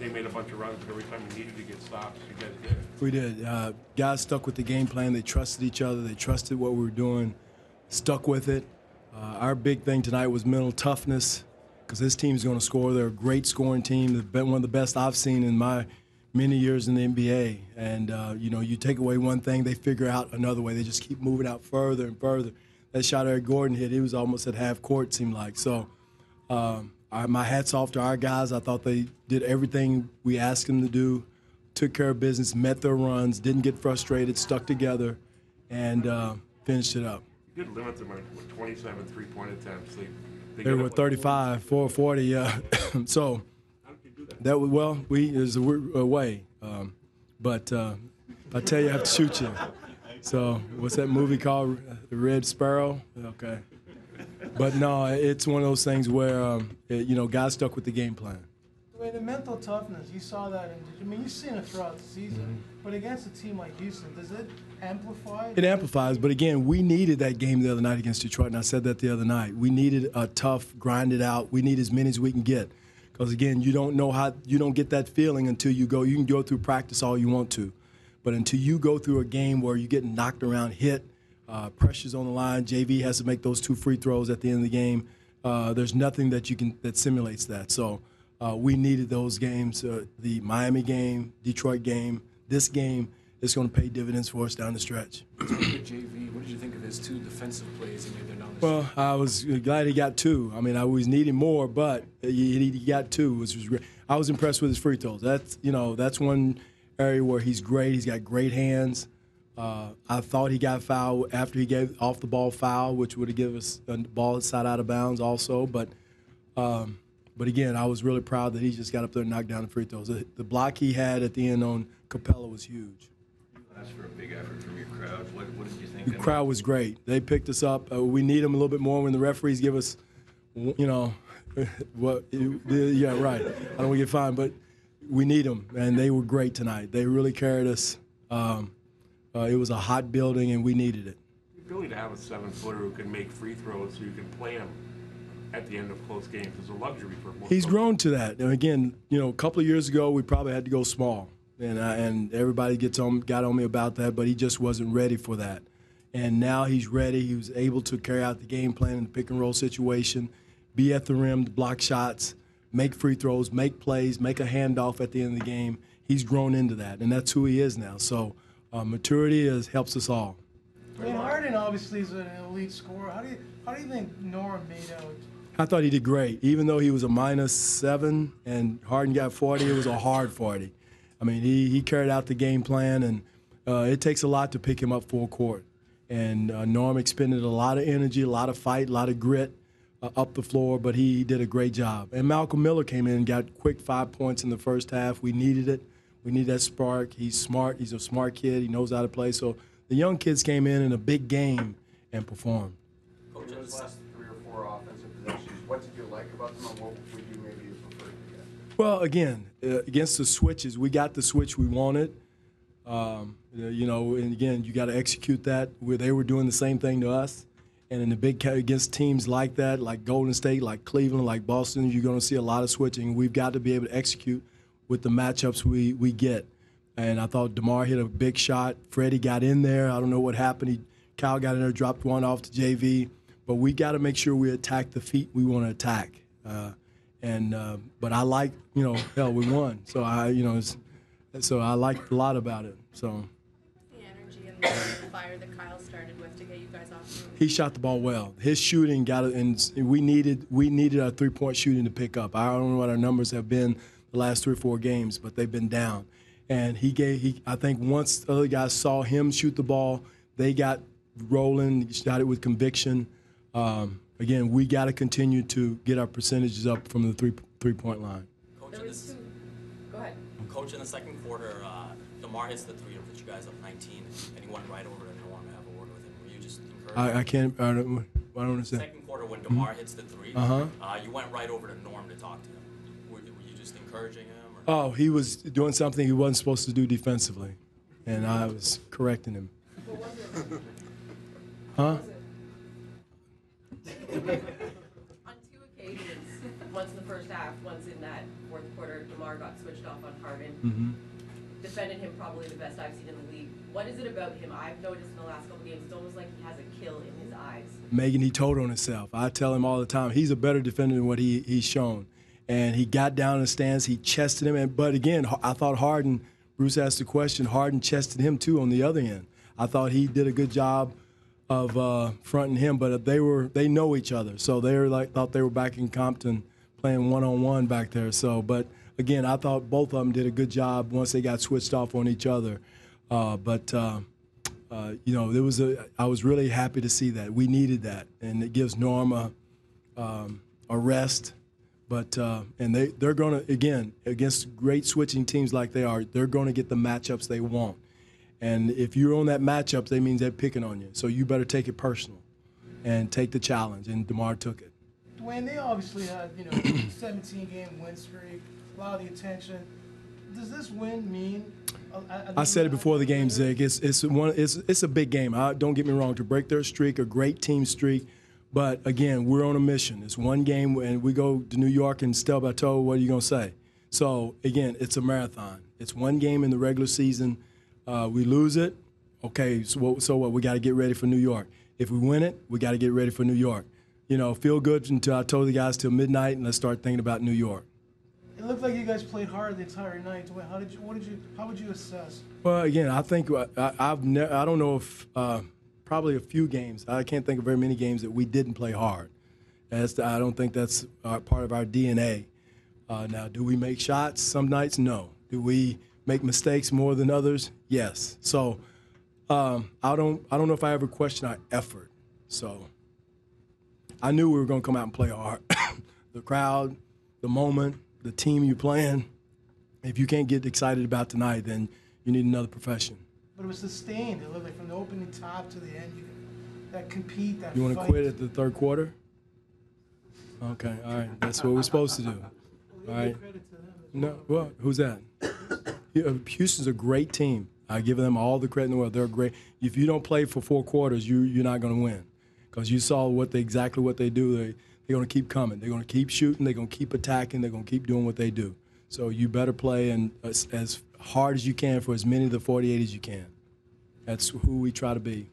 you made a bunch of runs, but every time you needed to get stops, you guys did. We did. Guys stuck with the game plan. They trusted each other. They trusted what we were doing, stuck with it. Our big thing tonight was mental toughness because this team is going to score. They're a great scoring team. They've been one of the best I've seen in my many years in the NBA. And, you take away one thing, they figure out another way. They just keep moving out further and further. That shot Eric Gordon hit, he was almost at half court, seemed like. So my hat's off to our guys. I thought they did everything we asked them to do, took care of business, met their runs, didn't get frustrated, stuck together, and finished it up. You did limit them with 27 3-point attempts. They were 35, 440, yeah. So that was, well, there's a way. But I tell you, I have to shoot you. So what's that movie called? The Red Sparrow? Okay. But no, it's one of those things where, guys stuck with the game plan. The mental toughness, you saw that. You've seen it throughout the season. Mm-hmm. But against a team like Houston, does it amplify? It amplifies. But, again, we needed that game the other night against Detroit, and I said that the other night. We needed a tough, grind it out. We need as many as we can get. Because, again, you don't get that feeling until you go. You can go through practice all you want to. But until you go through a game where you're getting knocked around, hit, pressure's on the line, JV has to make those 2 free throws at the end of the game. There's nothing that simulates that. So we needed those games. The Miami game, Detroit game, this game is going to pay dividends for us down the stretch. JV, what did you think of his 2 defensive plays he made there down the stretch? Well, I was glad he got 2. I mean, I was needing more, but he got 2, which was great. I was impressed with his free throws. That's one area where he's great. He's got great hands. I thought he got fouled after he gave off the ball foul, which would have given us a ball inside out of bounds also. But again, I was really proud that he just got up there and knocked down the free throws. The block he had at the end on Capella was huge. You asked for a big effort from your crowd. What did you think? The crowd was great. They picked us up. We need them a little bit more when the referees give us, what? Yeah, right. I don't want to get fined, but we need them, and they were great tonight. They really carried us. It was a hot building, and we needed it. The ability to have a 7-footer who can make free throws so you can play him at the end of close games is a luxury for most. He's grown to that. And again, a couple of years ago, we probably had to go small, and everybody got on me about that, but he just wasn't ready for that. And now he's ready. He was able to carry out the game plan in the pick-and-roll situation, be at the rim to block shots, make free throws, make plays, make a handoff at the end of the game. He's grown into that, and that's who he is now. So maturity helps us all. Harden obviously is an elite scorer. How do you think Norm made out? I thought he did great. Even though he was a -7 and Harden got 40, it was a hard 40. I mean, he carried out the game plan, and it takes a lot to pick him up full court. And Norm expended a lot of energy, a lot of fight, a lot of grit up the floor, but he did a great job. And Malcolm Miller came in and got quick 5 points in the first half. We needed it. We need that spark. He's smart. He's a smart kid. He knows how to play. So the young kids came in a big game and performed. Coach, those last 3 or 4 offensive possessions, what did you like about them, and what would you maybe prefer to get? Well, again, against the switches, we got the switch we wanted. And again, you got to execute that where they were doing the same thing to us. And in the big against teams like that, like Golden State, like Cleveland, like Boston, you're going to see a lot of switching. We've got to be able to execute with the matchups we get. And I thought DeMar hit a big shot. Freddie got in there. I don't know what happened. Kyle got in there, dropped one off to JV. But we got to make sure we attack the feet we want to attack. But I like, we won. So I liked a lot about it. So. The energy and the fire that Kyle started with to get you guys off. He shot the ball well. His shooting got it, and we needed our 3-point shooting to pick up. I don't know what our numbers have been the last 3 or 4 games, but they've been down. And I think once the other guys saw him shoot the ball, they got rolling. He shot it with conviction. Again, we got to continue to get our percentages up from the three-point line. Go ahead. Coach, in the second quarter, DeMar hits the 3 to put you guys up 19, and he went right over to Norm to have a word with him. Were you just encouraged? I don't understand. Second quarter, when DeMar hits the 3, you went right over to Norm to talk to him. Were you just encouraging him? Oh, he was doing something he wasn't supposed to do defensively, and I was correcting him. What was it? Huh? What was it? On 2 occasions. once in the first half, once in that fourth quarter, DeMar got switched off on Harden. Mm-hmm. Defended him probably the best I've seen in the league. What is it about him? I've noticed in the last couple games, it's almost like he has a kill in his eyes. Megan, he told on himself. I tell him all the time, he's a better defender than what he's shown. And he got down in the stands, he chested him. But again, I thought Harden, Bruce asked the question, Harden chested him too on the other end. I thought he did a good job of fronting him, but they know each other. So thought they were back in Compton playing one-on-one back there. So, but again, I thought both of them did a good job once they got switched off on each other. I was really happy to see that. We needed that, and it gives Norma a rest. But they're going to, again, against great switching teams like they are, they're going to get the matchups they want. And if you're on that matchup, that means they're picking on you. So you better take it personal and take the challenge, and DeMar took it. Dwane, they obviously had, 17-game win streak, a lot of the attention. Does this win mean? I said it before the game, Zig. It's a big game. Don't get me wrong. To break their streak, a great team streak, but again, we're on a mission. It's one game, and we go to New York and Stella Bateau. What are you gonna say? So again, it's a marathon. It's one game in the regular season. We lose it, okay. So what? We got to get ready for New York. If we win it, we got to get ready for New York. Feel good until I told the guys till midnight, and let's start thinking about New York. It looked like you guys played hard the entire night. How would you assess? Well, again, I think I don't know if probably a few games. I can't think of very many games that we didn't play hard. I don't think that's part of our DNA. Now, do we make shots some nights? No. Do we make mistakes more than others? Yes. So I don't know if I ever questioned our effort. So I knew we were going to come out and play hard. The crowd, the moment, the team you're playing. If you can't get excited about tonight, then you need another profession. But it was sustained. It looked like from the opening top to the end, that compete, that You want to fight. quit at the third quarter? Okay, all right. That's what we're supposed to do. All right. No, well, who's that? Houston's a great team. I give them all the credit in the world. They're great. If you don't play for 4 quarters, you're not going to win, because you saw exactly what they do. They're going to keep coming. They're going to keep shooting. They're going to keep attacking. They're going to keep doing what they do. So you better play as hard as you can for as many of the 48 as you can. That's who we try to be.